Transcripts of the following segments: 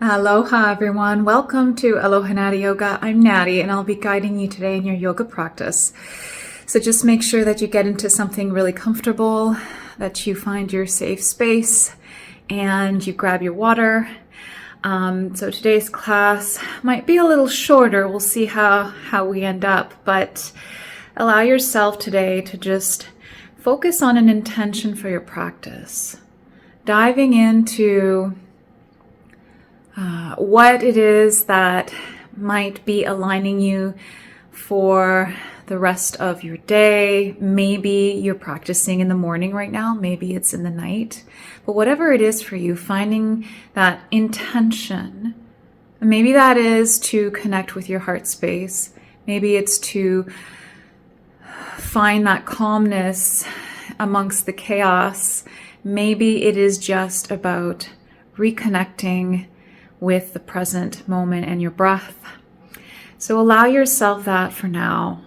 Aloha everyone, welcome to alohanathieyoga. I'm Nathie and I'll be guiding you today in your yoga practice. So just make sure that you get into something really comfortable, that you find your safe space, and you grab your water. So today's class might be a little shorter. We'll see how we end up, but allow yourself today to just focus on an intention for your practice. Diving into what it is that might be aligning you for the rest of your day. Maybe you're practicing in the morning right now, maybe it's in the night, but whatever it is for you, finding that intention. Maybe that is to connect with your heart space. Maybe it's to find that calmness amongst the chaos. Maybe it is just about reconnecting with the present moment and your breath. So allow yourself that for now.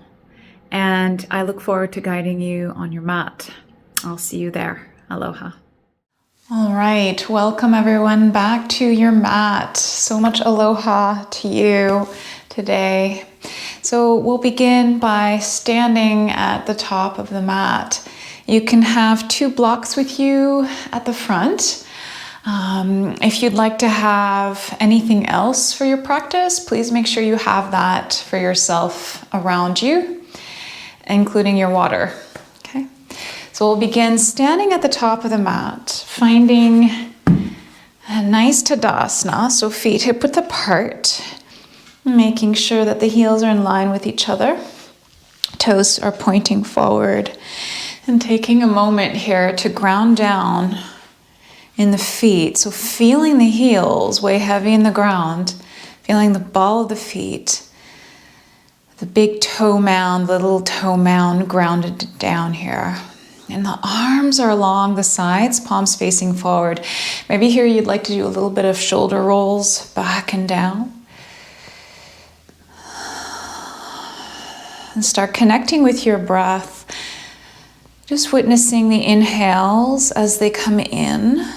And I look forward to guiding you on your mat. I'll see you there. Aloha. All right, welcome everyone back to your mat. So much aloha to you today. So we'll begin by standing at the top of the mat. You can have 2 blocks with you at the front. If you'd like to have anything else for your practice, please make sure you have that for yourself around you, including your water. Okay, so we'll begin standing at the top of the mat, finding a nice Tadasana, so feet hip-width apart, making sure that the heels are in line with each other, toes are pointing forward, and taking a moment here to ground down in the feet. So feeling the heels weigh heavy in the ground, feeling the ball of the feet, the big toe mound, the little toe mound grounded down here. And the arms are along the sides, palms facing forward. Maybe here you'd like to do a little bit of shoulder rolls back and down. And start connecting with your breath. Just witnessing the inhales as they come in.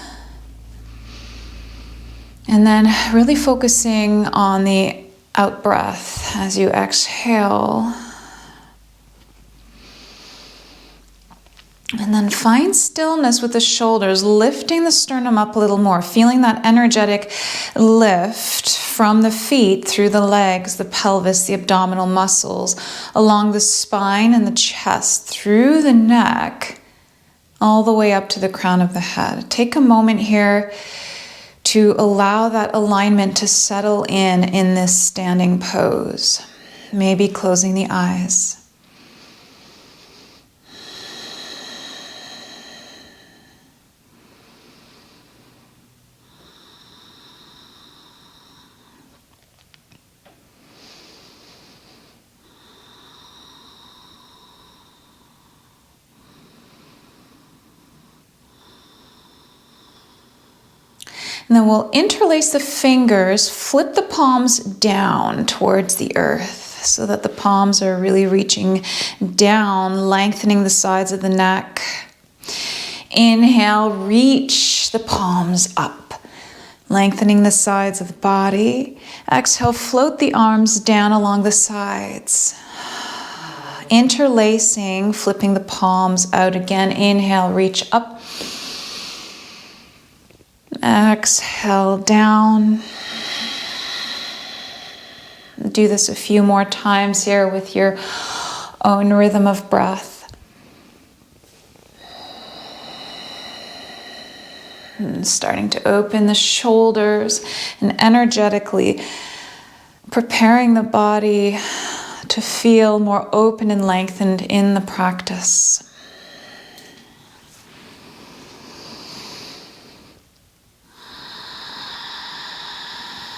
And then really focusing on the out breath as you exhale. And then find stillness with the shoulders, lifting the sternum up a little more, feeling that energetic lift from the feet through the legs, the pelvis, the abdominal muscles, along the spine and the chest, through the neck, all the way up to the crown of the head. Take a moment here to allow that alignment to settle in this standing pose. Maybe closing the eyes. And then we'll interlace the fingers, flip the palms down towards the earth so that the palms are really reaching down, lengthening the sides of the neck. Inhale, reach the palms up, lengthening the sides of the body. Exhale, float the arms down along the sides. Interlacing, flipping the palms out again. Inhale, reach up. Exhale down. Do this a few more times here with your own rhythm of breath. And starting to open the shoulders and energetically preparing the body to feel more open and lengthened in the practice.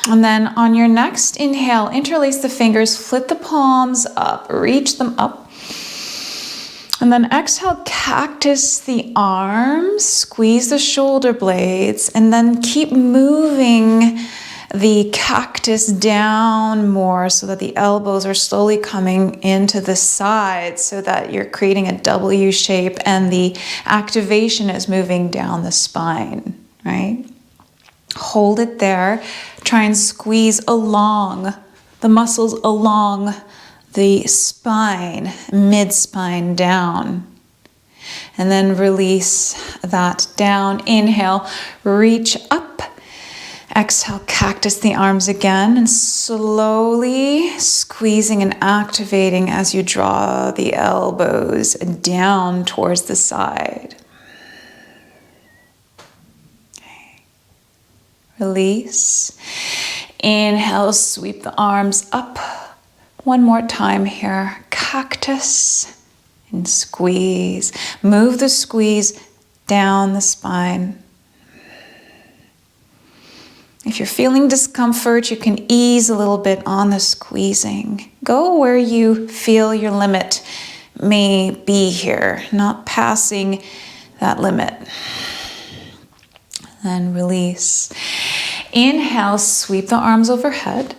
And then on your next inhale, interlace the fingers, flip the palms up, reach them up. And then exhale, cactus the arms, squeeze the shoulder blades, and then keep moving the cactus down more so that the elbows are slowly coming into the sides so that you're creating a W shape and the activation is moving down the spine, right? Hold it there. Try and squeeze along the muscles along the spine, mid-spine down. And then release that down. Inhale, reach up. Exhale, cactus the arms again, and slowly squeezing and activating as you draw the elbows down towards the side. Okay. Release. Inhale, sweep the arms up. One more time here. Cactus and squeeze. Move the squeeze down the spine. If you're feeling discomfort, you can ease a little bit on the squeezing. Go where you feel your limit may be here, not passing that limit. Then release. Inhale, sweep the arms overhead.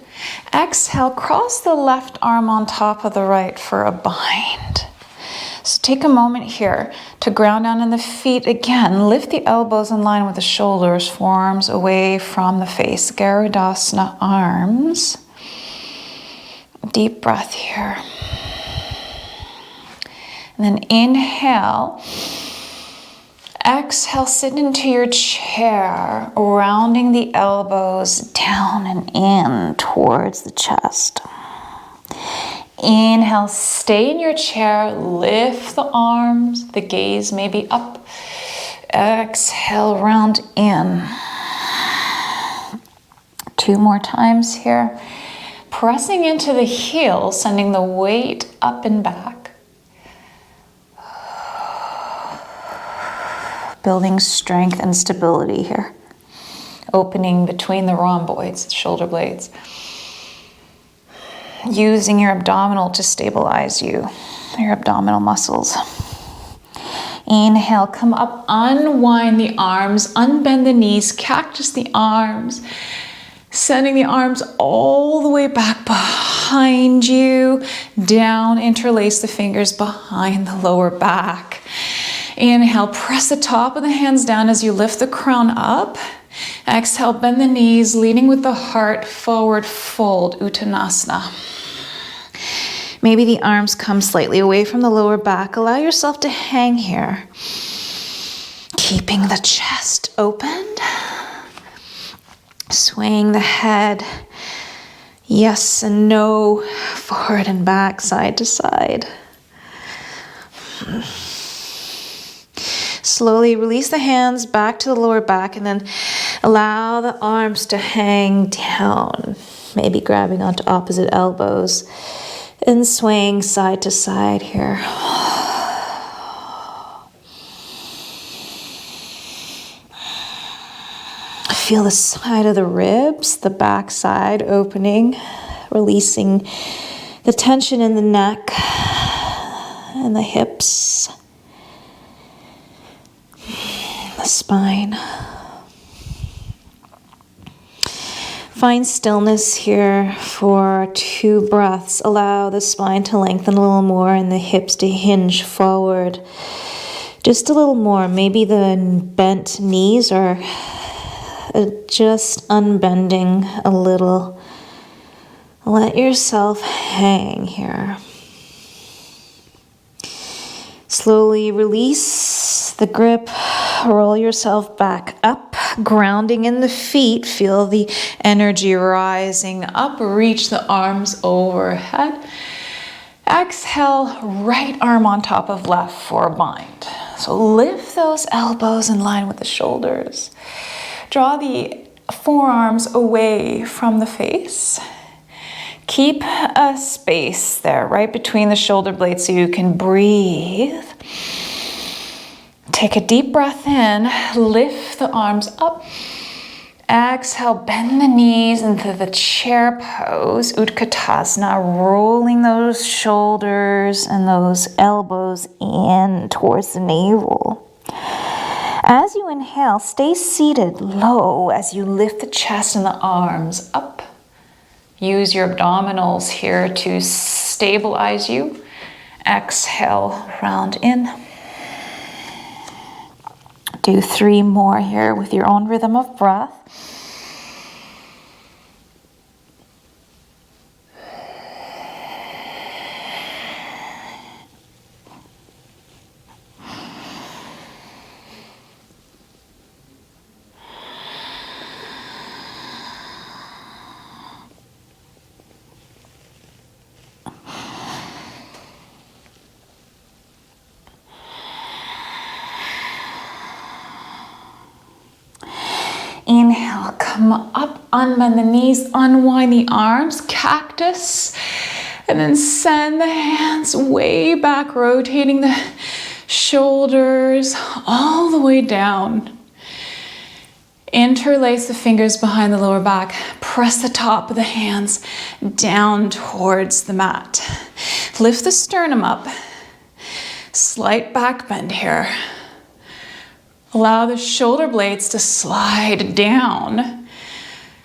Exhale, cross the left arm on top of the right for a bind. So take a moment here to ground down in the feet again. Lift the elbows in line with the shoulders, forearms away from the face. Garudasana arms. Deep breath here. And then inhale. Exhale, sit into your chair, rounding the elbows down and in towards the chest. Inhale, stay in your chair, lift the arms, the gaze may be up. Exhale, round in. 2 more times here. Pressing into the heels, sending the weight up and back. Building strength and stability here. Opening between the rhomboids, the shoulder blades. Using your abdominal to stabilize you, your abdominal muscles. Inhale, come up, unwind the arms, unbend the knees, cactus the arms, sending the arms all the way back behind you, down, interlace the fingers behind the lower back. Inhale, press the top of the hands down as you lift the crown up. Exhale, bend the knees, leading with the heart, forward fold, Uttanasana. Maybe the arms come slightly away from the lower back. Allow yourself to hang here. Keeping the chest opened. Swaying the head. Yes and no, forward and back, side to side. Slowly release the hands back to the lower back and then allow the arms to hang down. Maybe grabbing onto opposite elbows and swaying side to side here. Feel the side of the ribs, the back side opening, releasing the tension in the neck and the hips, the spine. Find stillness here for 2 breaths. Allow the spine to lengthen a little more and the hips to hinge forward. Just a little more. Maybe the bent knees are just unbending a little. Let yourself hang here. Slowly release the grip. Roll yourself back up, grounding in the feet. Feel the energy rising up. Reach the arms overhead. Exhale, right arm on top of left for a bind. So lift those elbows in line with the shoulders. Draw the forearms away from the face. Keep a space there right between the shoulder blades so you can breathe. Take a deep breath in, lift the arms up. Exhale, bend the knees into the chair pose, Utkatasana, rolling those shoulders and those elbows in towards the navel. As you inhale, stay seated low as you lift the chest and the arms up. Use your abdominals here to stabilize you. Exhale, round in. Do 3 more here with your own rhythm of breath. Inhale, come up, unbend the knees, unwind the arms, cactus. And then send the hands way back, rotating the shoulders all the way down. Interlace the fingers behind the lower back. Press the top of the hands down towards the mat. Lift the sternum up. Slight back bend here. Allow the shoulder blades to slide down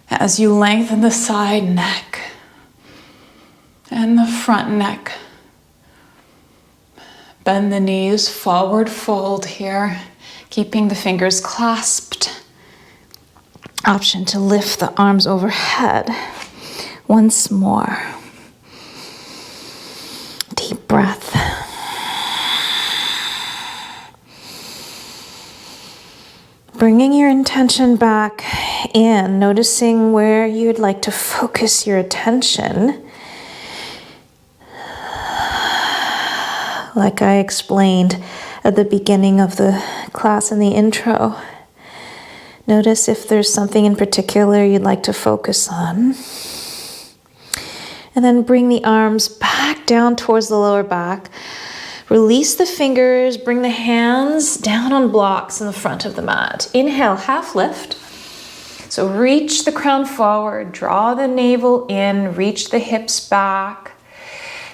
as you lengthen the side neck and the front neck. Bend the knees, forward fold here, keeping the fingers clasped. Option to lift the arms overhead. Once more. Deep breath. Bringing your intention back in, noticing where you'd like to focus your attention. Like I explained at the beginning of the class in the intro. Notice if there's something in particular you'd like to focus on. And then bring the arms back down towards the lower back. Release the fingers, bring the hands down on blocks in the front of the mat. Inhale, half lift. So reach the crown forward, draw the navel in, reach the hips back.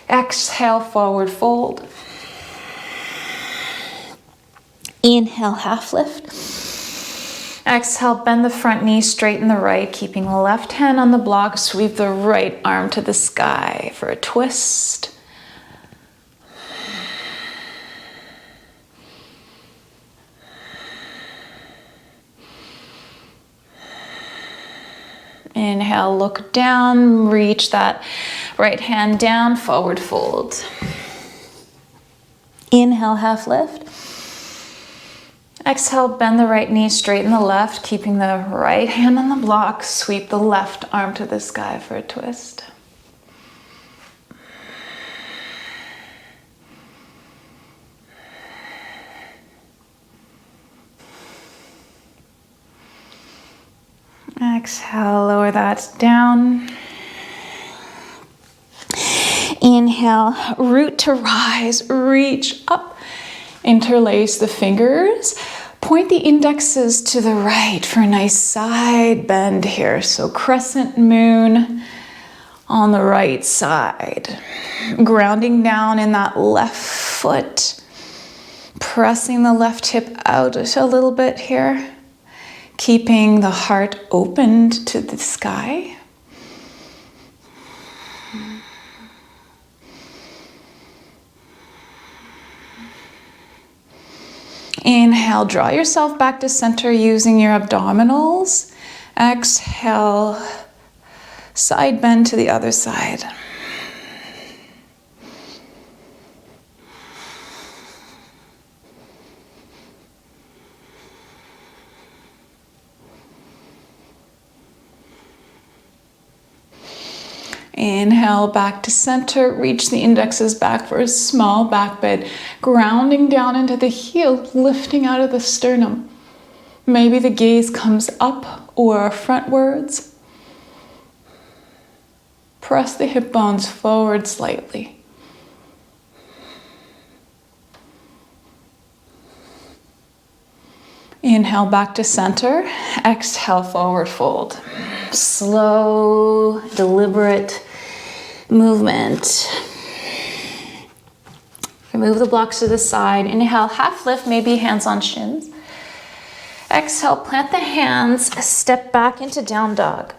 Exhale, forward fold. Inhale, half lift. Exhale, bend the front knee, straighten the right, keeping the left hand on the block. Sweep the right arm to the sky for a twist. Inhale, look down, reach that right hand down, forward fold. Inhale, half lift. Exhale, bend the right knee, straighten the left, keeping the right hand on the block. Sweep the left arm to the sky for a twist. Exhale, lower that down. Inhale, root to rise, reach up. Interlace the fingers. Point the indexes to the right for a nice side bend here. So crescent moon on the right side. Grounding down in that left foot. Pressing the left hip out a little bit here. Keeping the heart opened to the sky. Inhale, draw yourself back to center using your abdominals. Exhale, side bend to the other side. Inhale, back to center, reach the indexes back for a small back bend, grounding down into the heel, lifting out of the sternum. Maybe the gaze comes up or frontwards. Press the hip bones forward slightly. Inhale, back to center. Exhale, forward fold. Slow, deliberate movement. Remove the blocks to the side. Inhale, half lift, maybe hands on shins. Exhale, plant the hands, step back into down dog.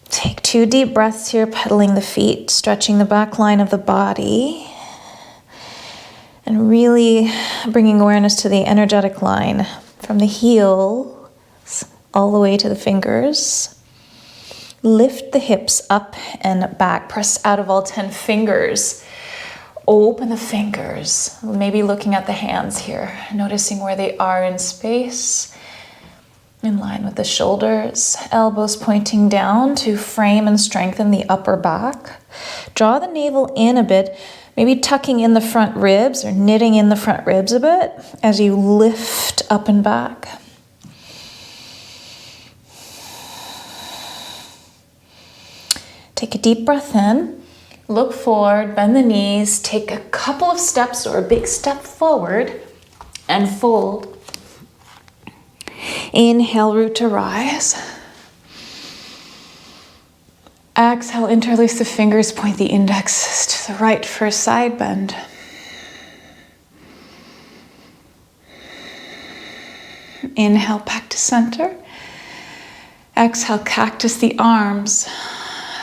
Take 2 deep breaths here, pedaling the feet, stretching the back line of the body. And really bringing awareness to the energetic line from the heels all the way to the fingers. Lift the hips up and back. Press out of all 10 fingers. Open the fingers. Maybe looking at the hands here. Noticing where they are in space. In line with the shoulders. Elbows pointing down to frame and strengthen the upper back. Draw the navel in a bit. Maybe tucking in the front ribs or knitting in the front ribs a bit as you lift up and back. Take a deep breath in, look forward, bend the knees, take a couple of steps or a big step forward and fold. Inhale, root to rise. Exhale, interlace the fingers, point the index to the right for a side bend. Inhale, back to center. Exhale, cactus the arms,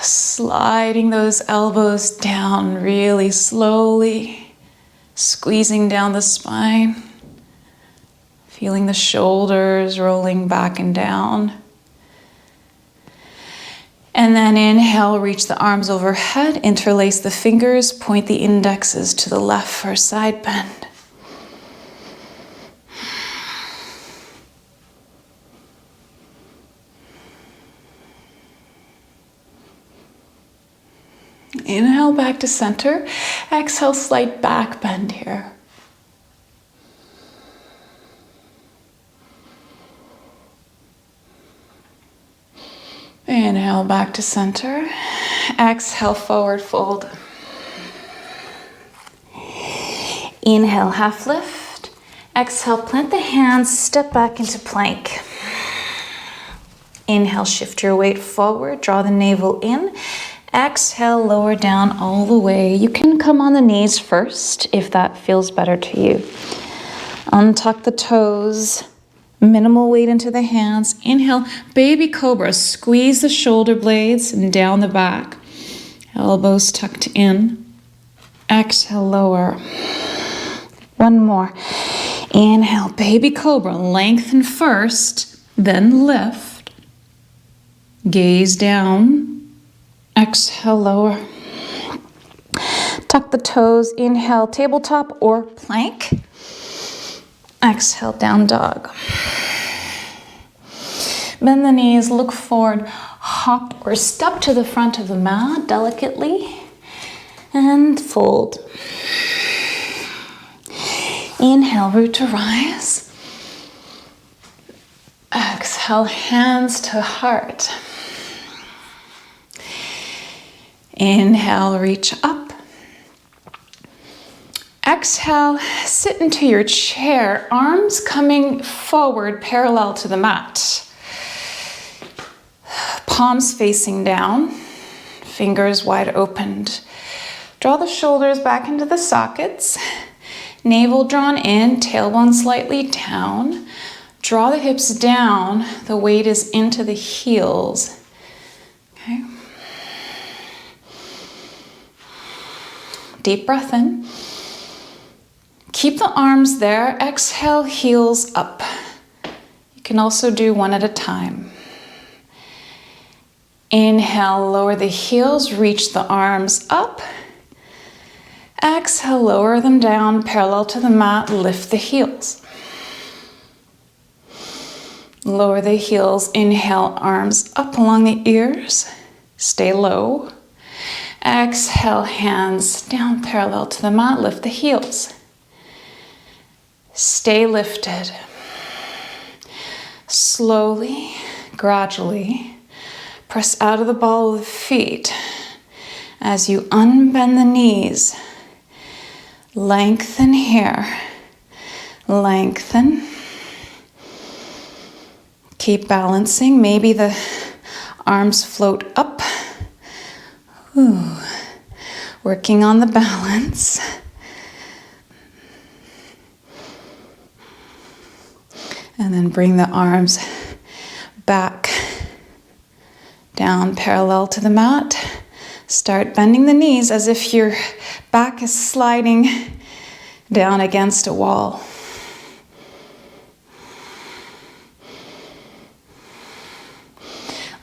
sliding those elbows down really slowly, squeezing down the spine, feeling the shoulders rolling back and down. And then inhale, reach the arms overhead, interlace the fingers, point the indexes to the left for a side bend. Inhale back to center. Exhale, slight back bend here. Inhale back to center. Exhale, forward fold. Inhale, half lift. Exhale, plant the hands, step back into plank. Inhale, shift your weight forward, draw the navel in. Exhale, lower down all the way. You can come on the knees first if that feels better to you. Untuck the toes. Minimal weight into the hands. Inhale, baby cobra. Squeeze the shoulder blades and down the back. Elbows tucked in. Exhale, lower. One more. Inhale, baby cobra. Lengthen first, then lift. Gaze down. Exhale, lower. Tuck the toes. Inhale, tabletop or plank. Exhale, down dog. Bend the knees, look forward, hop or step to the front of the mat delicately, and fold. Inhale, root to rise. Exhale, hands to heart. Inhale, reach up. Exhale, sit into your chair, arms coming forward parallel to the mat. Palms facing down, fingers wide opened. Draw the shoulders back into the sockets, navel drawn in, tailbone slightly down. Draw the hips down, the weight is into the heels. Okay. Deep breath in. Keep the arms there. Exhale, heels up. You can also do one at a time. Inhale, lower the heels, reach the arms up. Exhale, lower them down, parallel to the mat, lift the heels. Lower the heels, inhale, arms up along the ears. Stay low. Exhale, hands down, parallel to the mat, lift the heels. Stay lifted. Slowly, gradually, press out of the ball of the feet as you unbend the knees. Lengthen here. Lengthen. Keep balancing. Maybe the arms float up. Ooh. Working on the balance. And then bring the arms back down parallel to the mat. Start bending the knees as if your back is sliding down against a wall.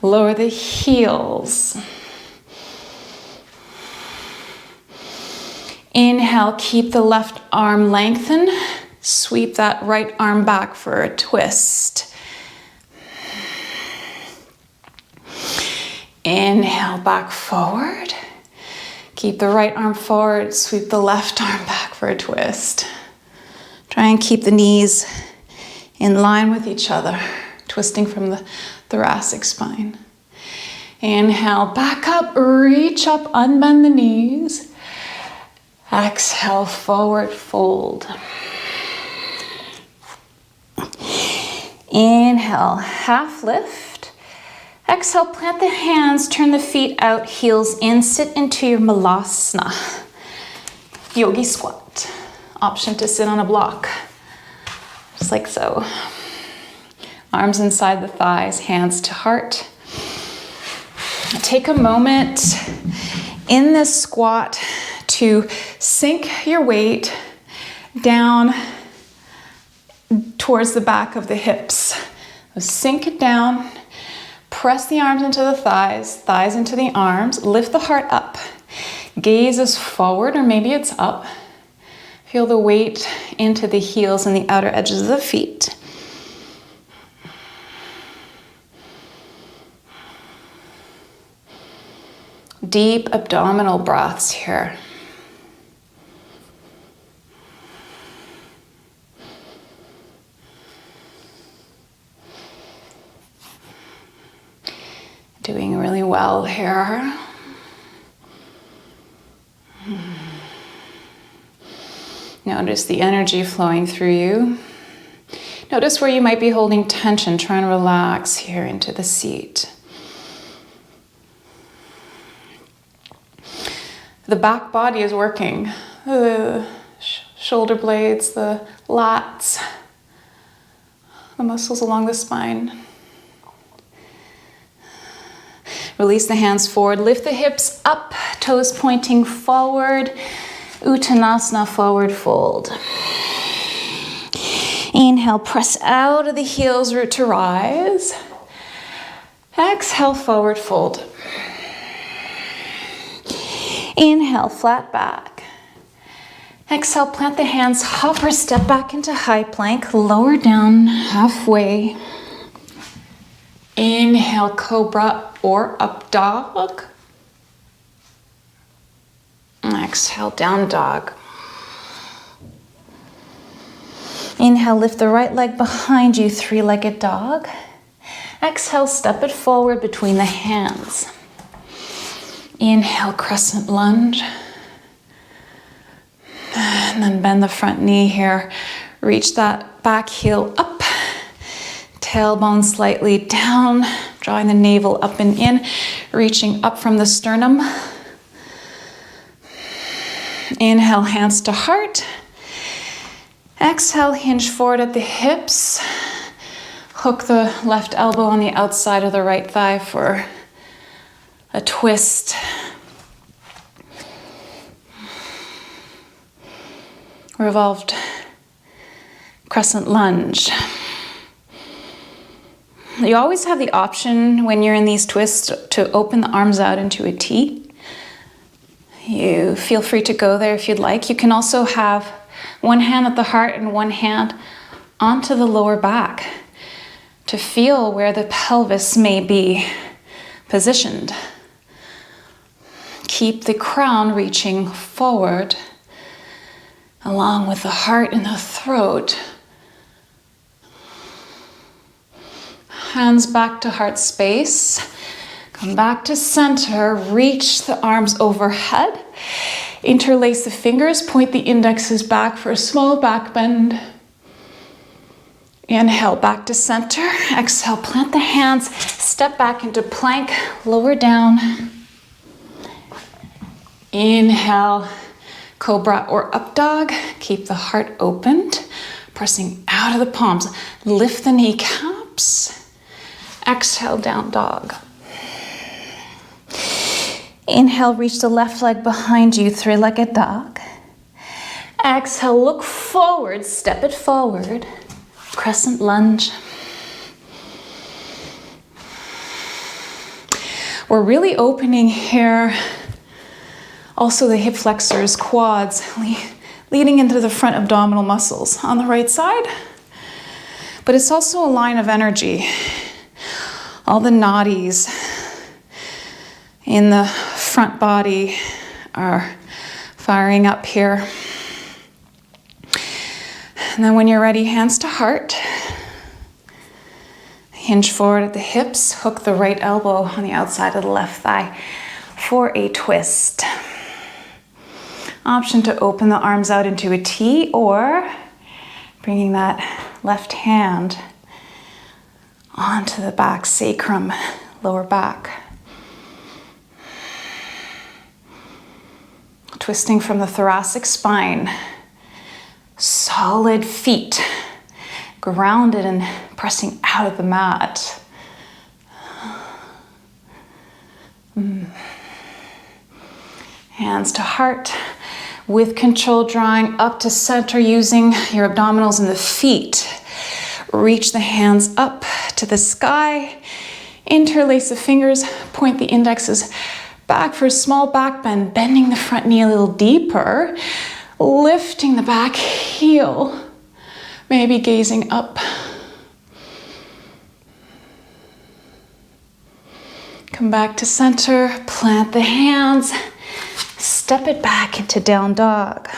Lower the heels. Inhale, keep the left arm lengthened. Sweep that right arm back for a twist. Inhale, back forward. Keep the right arm forward, sweep the left arm back for a twist. Try and keep the knees in line with each other, twisting from the thoracic spine. Inhale, back up, reach up, unbend the knees. Exhale, forward fold. Inhale, half lift. Exhale, plant the hands, turn the feet out, heels in, sit into your malasana. Yogi squat. Option to sit on a block, just like so. Arms inside the thighs, hands to heart. Take a moment in this squat to sink your weight down towards the back of the hips. Sink it down, press the arms into the thighs, thighs into the arms, lift the heart up. Gaze is forward, or maybe it's up. Feel the weight into the heels and the outer edges of the feet. Deep abdominal breaths here. Doing really well here. Notice the energy flowing through you. Notice where you might be holding tension. Try and relax here into the seat. The back body is working. The shoulder blades, the lats, the muscles along the spine. Release the hands forward, lift the hips up, toes pointing forward. Uttanasana, forward fold. Inhale, press out of the heels, root to rise. Exhale, forward fold. Inhale, flat back. Exhale, plant the hands, hop or step back into high plank, lower down halfway. Inhale, cobra or up dog. Exhale, down dog. Inhale, lift the right leg behind you, three-legged dog. Exhale, step it forward between the hands. Inhale, crescent lunge. And then bend the front knee here. Reach that back heel up. Tailbone slightly down. Drawing the navel up and in. Reaching up from the sternum. Inhale, hands to heart. Exhale, hinge forward at the hips. Hook the left elbow on the outside of the right thigh for a twist. Revolved crescent lunge. You always have the option when you're in these twists to open the arms out into a T. You feel free to go there if you'd like. You can also have one hand at the heart and one hand onto the lower back to feel where the pelvis may be positioned. Keep the crown reaching forward along with the heart and the throat. Hands back to heart space. Come back to center, reach the arms overhead. Interlace the fingers, point the indexes back for a small back bend. Inhale, back to center. Exhale, plant the hands, step back into plank, lower down. Inhale, cobra or up dog. Keep the heart opened, pressing out of the palms. Lift the kneecaps. Exhale, down dog. Inhale, reach the left leg behind you, three-legged dog. Exhale, look forward, step it forward. Crescent lunge. We're really opening here. Also the hip flexors, quads, leading into the front abdominal muscles on the right side. But it's also a line of energy. All the nadis in the front body are firing up here. And then when you're ready, hands to heart. Hinge forward at the hips, hook the right elbow on the outside of the left thigh for a twist. Option to open the arms out into a T, or bringing that left hand onto the back sacrum, lower back. Twisting from the thoracic spine. Solid feet, grounded and pressing out of the mat. Hands to heart, with control drawing up to center using your abdominals and the feet. Reach the hands up to the sky, interlace the fingers, point the indexes back for a small back bend, bending the front knee a little deeper, lifting the back heel, maybe gazing up. Come back to center, plant the hands, step it back into down dog.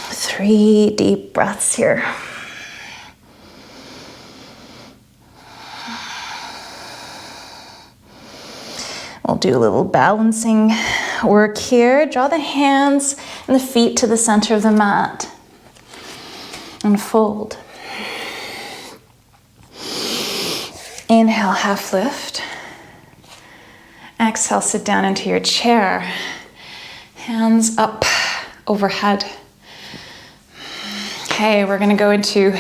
3 deep breaths here. We'll do a little balancing work here. Draw the hands and the feet to the center of the mat. And fold. Inhale, half lift. Exhale, sit down into your chair. Hands up overhead. Okay, we're gonna go into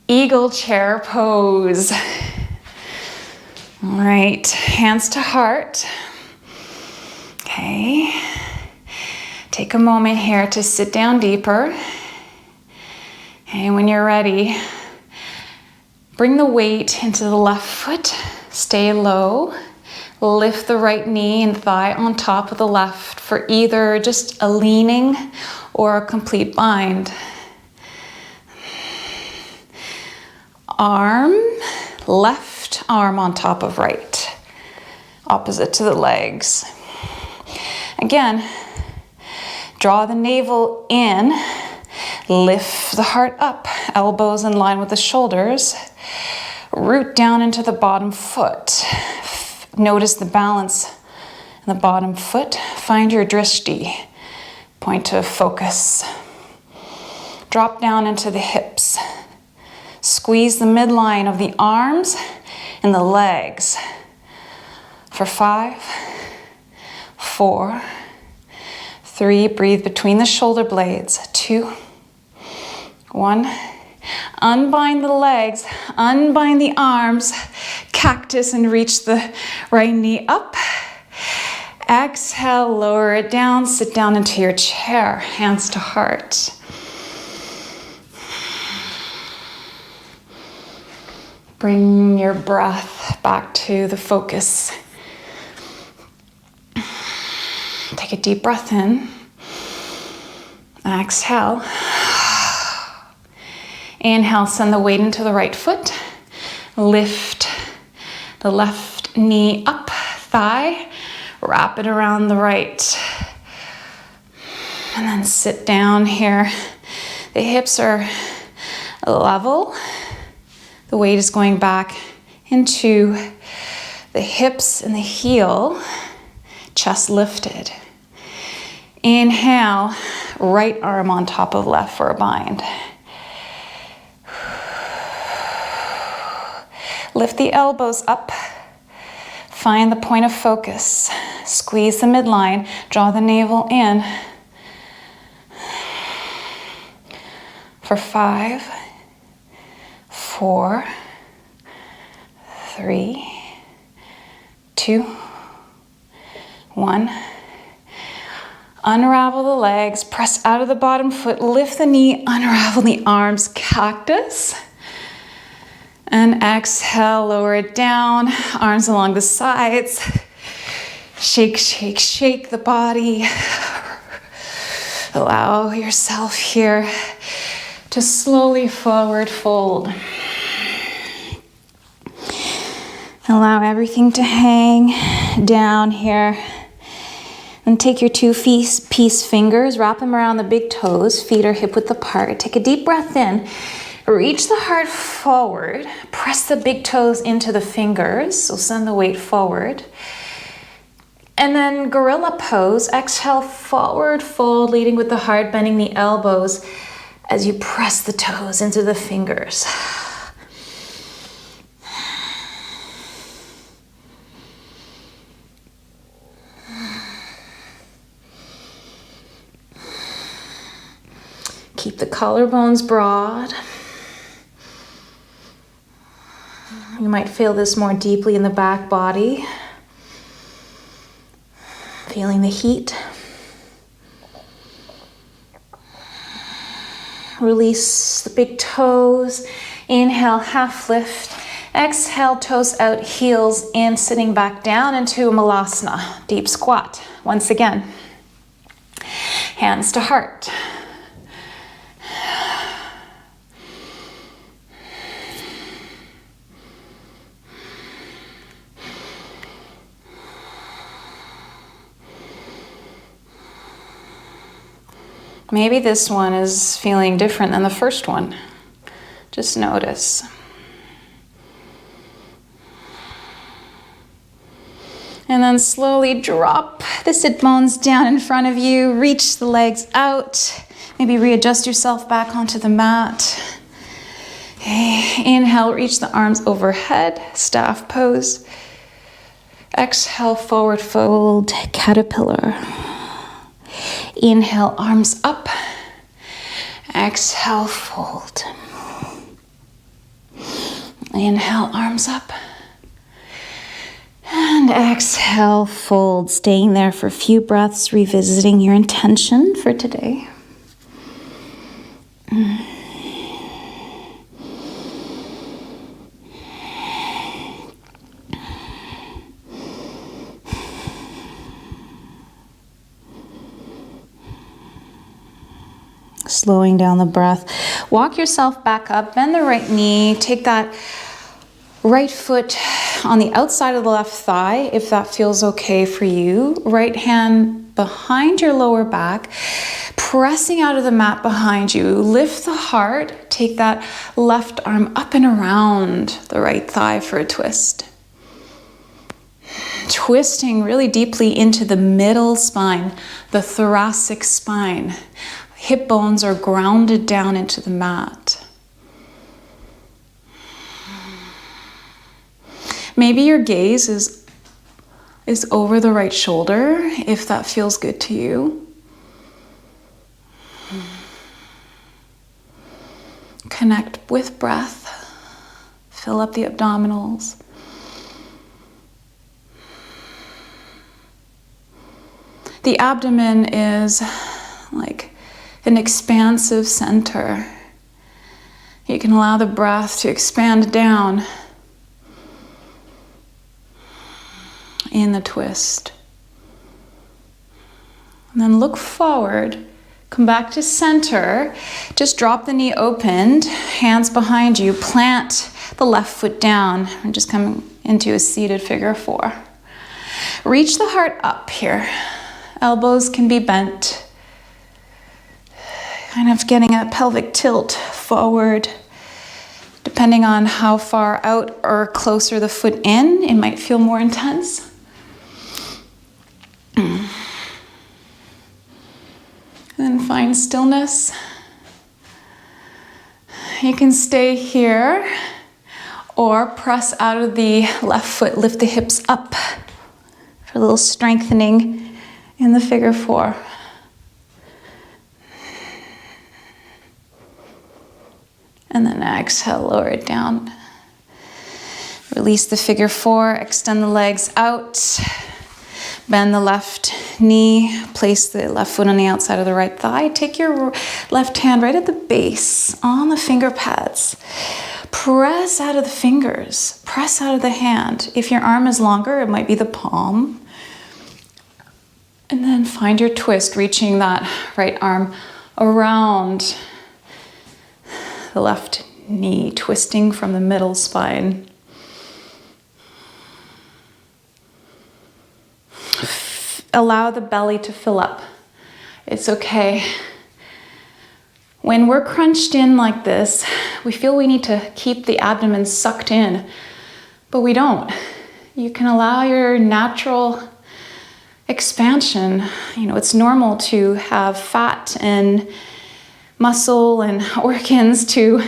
eagle chair pose. All right, hands to heart. Okay, take a moment here to sit down deeper. And when you're ready, bring the weight into the left foot, stay low. Lift the right knee and thigh on top of the left for either just a leaning or a complete bind. Arm, left arm on top of right, opposite to the legs. Again, draw the navel in, lift the heart up, elbows in line with the shoulders, root down into the bottom foot. Notice the balance in the bottom foot. Find your drishti, point to focus. Drop down into the hips. Squeeze the midline of the arms and the legs for 5, 4, 3. Breathe between the shoulder blades. 2, 1. Unbind the legs, unbind the arms, cactus, and reach the right knee up. Exhale, lower it down, sit down into your chair, hands to heart. Bring your breath back to the focus. Take a deep breath in. Exhale. Inhale, send the weight into the right foot. Lift the left knee up, thigh. Wrap it around the right. And then sit down here. The hips are level. The weight is going back into the hips and the heel. Chest lifted. Inhale, right arm on top of left for a bind. Lift the elbows up. Find the point of focus. Squeeze the midline. Draw the navel in. For 5, 4, 3, 2, 1. Unravel the legs. Press out of the bottom foot. Lift the knee. Unravel the arms. Cactus. And exhale, lower it down, arms along the sides. Shake, shake, shake the body. Allow yourself here to slowly forward fold. Allow everything to hang down here. And take your two peace fingers, wrap them around the big toes, feet are hip width apart. Take a deep breath in. Reach the heart forward. Press the big toes into the fingers. So send the weight forward. And then gorilla pose. Exhale, forward fold, leading with the heart, bending the elbows as you press the toes into the fingers. Keep the collarbones broad. You might feel this more deeply in the back body. Feeling the heat. Release the big toes. Inhale, half lift. Exhale, toes out, heels in, sitting back down into Malasana, deep squat. Once again, hands to heart. Maybe this one is feeling different than the first one. Just notice. And then slowly drop the sit bones down in front of you. Reach the legs out. Maybe readjust yourself back onto the mat. Okay. Inhale, reach the arms overhead, staff pose. Exhale, forward fold, caterpillar. Inhale, arms up. Exhale, fold. Inhale, arms up. And exhale, fold. Staying there for a few breaths, revisiting your intention for today. Slowing down the breath. Walk yourself back up, bend the right knee, take that right foot on the outside of the left thigh, if that feels okay for you. Right hand behind your lower back, pressing out of the mat behind you. Lift the heart, take that left arm up and around the right thigh for a twist. Twisting really deeply into the middle spine, the thoracic spine. Hip bones are grounded down into the mat. Maybe your gaze is over the right shoulder, if that feels good to you. Connect with breath. Fill up the abdominals. The abdomen is like an expansive center. You can allow the breath to expand down in the twist. And then look forward, come back to center, just drop the knee opened, hands behind you, plant the left foot down, and just come into a seated figure four. Reach the heart up here. Elbows can be bent. Kind of getting a pelvic tilt forward. Depending on how far out or closer the foot in, it might feel more intense. And then find stillness. You can stay here or press out of the left foot, lift the hips up for a little strengthening in the figure four. And then exhale, lower it down. Release the figure four, extend the legs out. Bend the left knee, place the left foot on the outside of the right thigh. Take your left hand right at the base on the finger pads. Press out of the fingers, press out of the hand. If your arm is longer, it might be the palm. And then find your twist, reaching that right arm around the left knee, twisting from the middle spine. allow the belly to fill up. It's okay. When we're crunched in like this, we feel we need to keep the abdomen sucked in, but we don't. You can allow your natural expansion. You know, it's normal to have fat and muscle and organs to,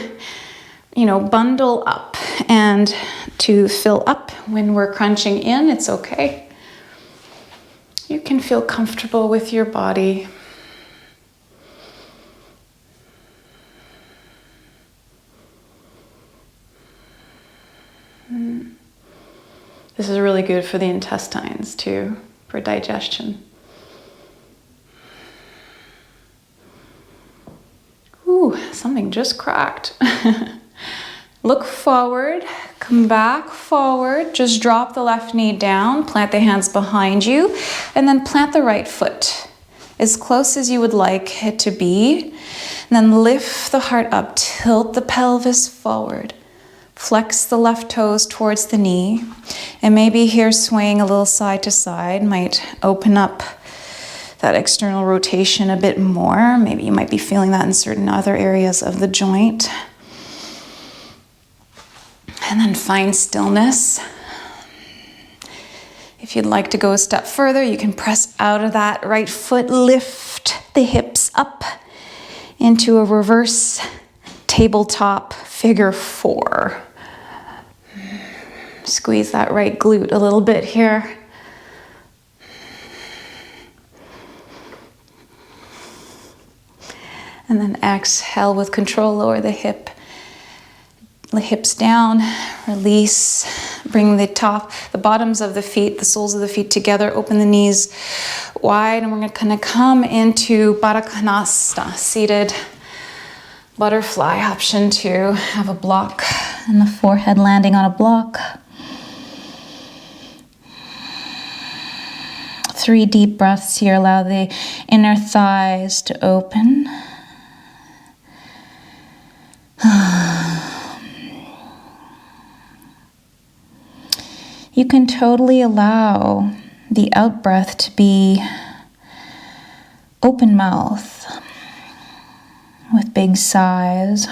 you know, bundle up and to fill up. When we're crunching in, it's okay. You can feel comfortable with your body. This is really good for the intestines too, for digestion. Ooh, something just cracked. Look forward, come back forward, just drop the left knee down, plant the hands behind you, and then plant the right foot as close as you would like it to be. And then lift the heart up, tilt the pelvis forward. Flex the left toes towards the knee, and maybe here swaying a little side to side might open up that external rotation a bit more. Maybe you might be feeling that in certain other areas of the joint. And then find stillness. If you'd like to go a step further, you can press out of that right foot, lift the hips up into a reverse tabletop figure 4. Squeeze that right glute a little bit here. And then exhale with control, lower the hips down, release, bring the bottoms of the feet, the soles of the feet together, open the knees wide, and we're gonna come into Baddha Konasana, seated butterfly. Option 2, have a block and the forehead landing on a block. 3 deep breaths here. Allow the inner thighs to open. You can totally allow the out breath to be open mouth with big sighs.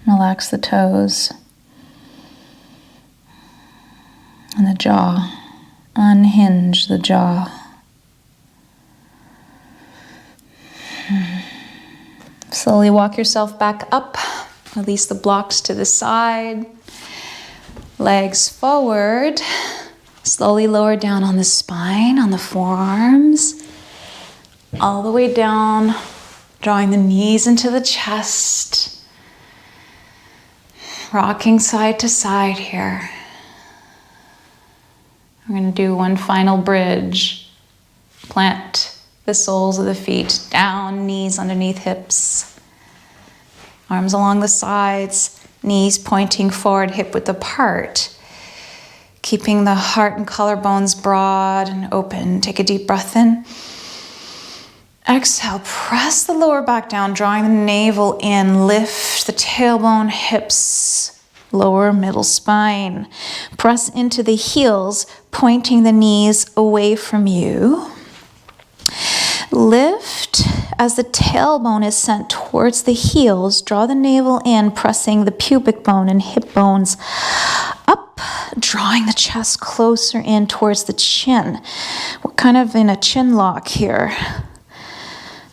Relax the toes and the jaw. Unhinge the jaw. Slowly walk yourself back up. Release the blocks to the side. Legs forward. Slowly lower down on the spine, on the forearms. All the way down, drawing the knees into the chest. Rocking side to side here. We're going to do one final bridge. Plant the soles of the feet down, knees underneath hips. Arms along the sides, knees pointing forward, hip width apart. Keeping the heart and collarbones broad and open. Take a deep breath in. Exhale, press the lower back down, drawing the navel in. Lift the tailbone, hips, lower middle spine. Press into the heels, pointing the knees away from you. Lift as the tailbone is sent towards the heels. Draw the navel in, pressing the pubic bone and hip bones up, drawing the chest closer in towards the chin. We're kind of in a chin lock here.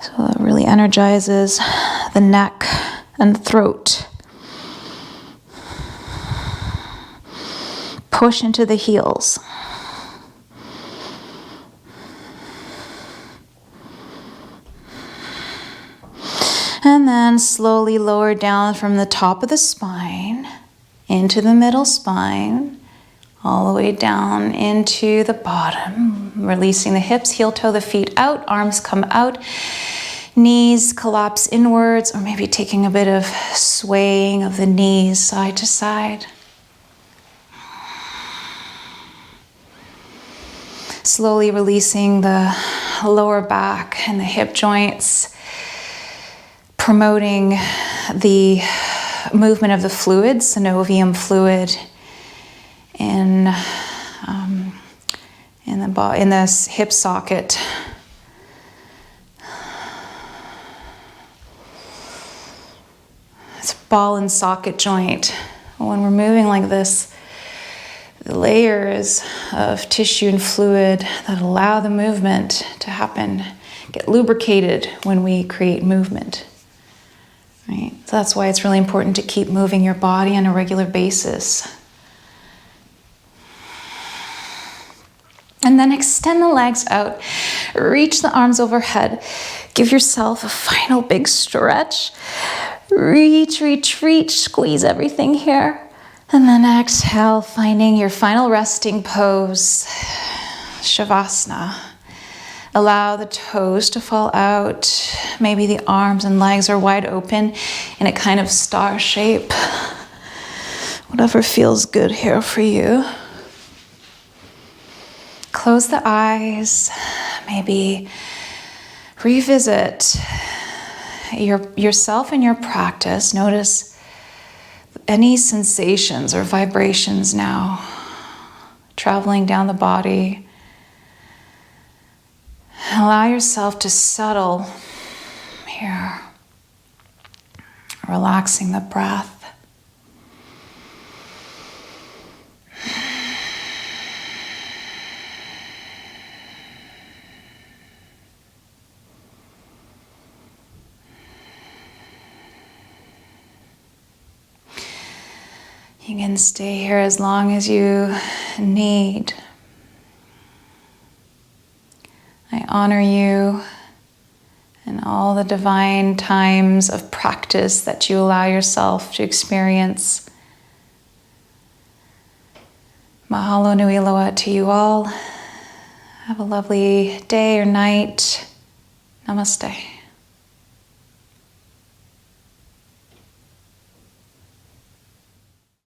So it really energizes the neck and throat. Push into the heels. And then slowly lower down from the top of the spine into the middle spine, all the way down into the bottom, releasing the hips, heel toe the feet out, arms come out, knees collapse inwards, or maybe taking a bit of swaying of the knees side to side. Slowly releasing the lower back and the hip joints, promoting the movement of the fluid, synovium fluid, in this hip socket. It's ball and socket joint. When we're moving like this, the layers of tissue and fluid that allow the movement to happen get lubricated when we create movement. Right? So that's why it's really important to keep moving your body on a regular basis. And then extend the legs out, reach the arms overhead, give yourself a final big stretch. Reach, reach, reach, squeeze everything here. And then exhale, finding your final resting pose, Shavasana. Allow the toes to fall out. Maybe the arms and legs are wide open in a kind of star shape. Whatever feels good here for you. Close the eyes. Maybe revisit yourself and your practice. Notice any sensations or vibrations now traveling down the body. Allow yourself to settle here, relaxing the breath. You can stay here as long as you need. I honor you and all the divine times of practice that you allow yourself to experience. Mahalo nui loa to you all. Have a lovely day or night. Namaste.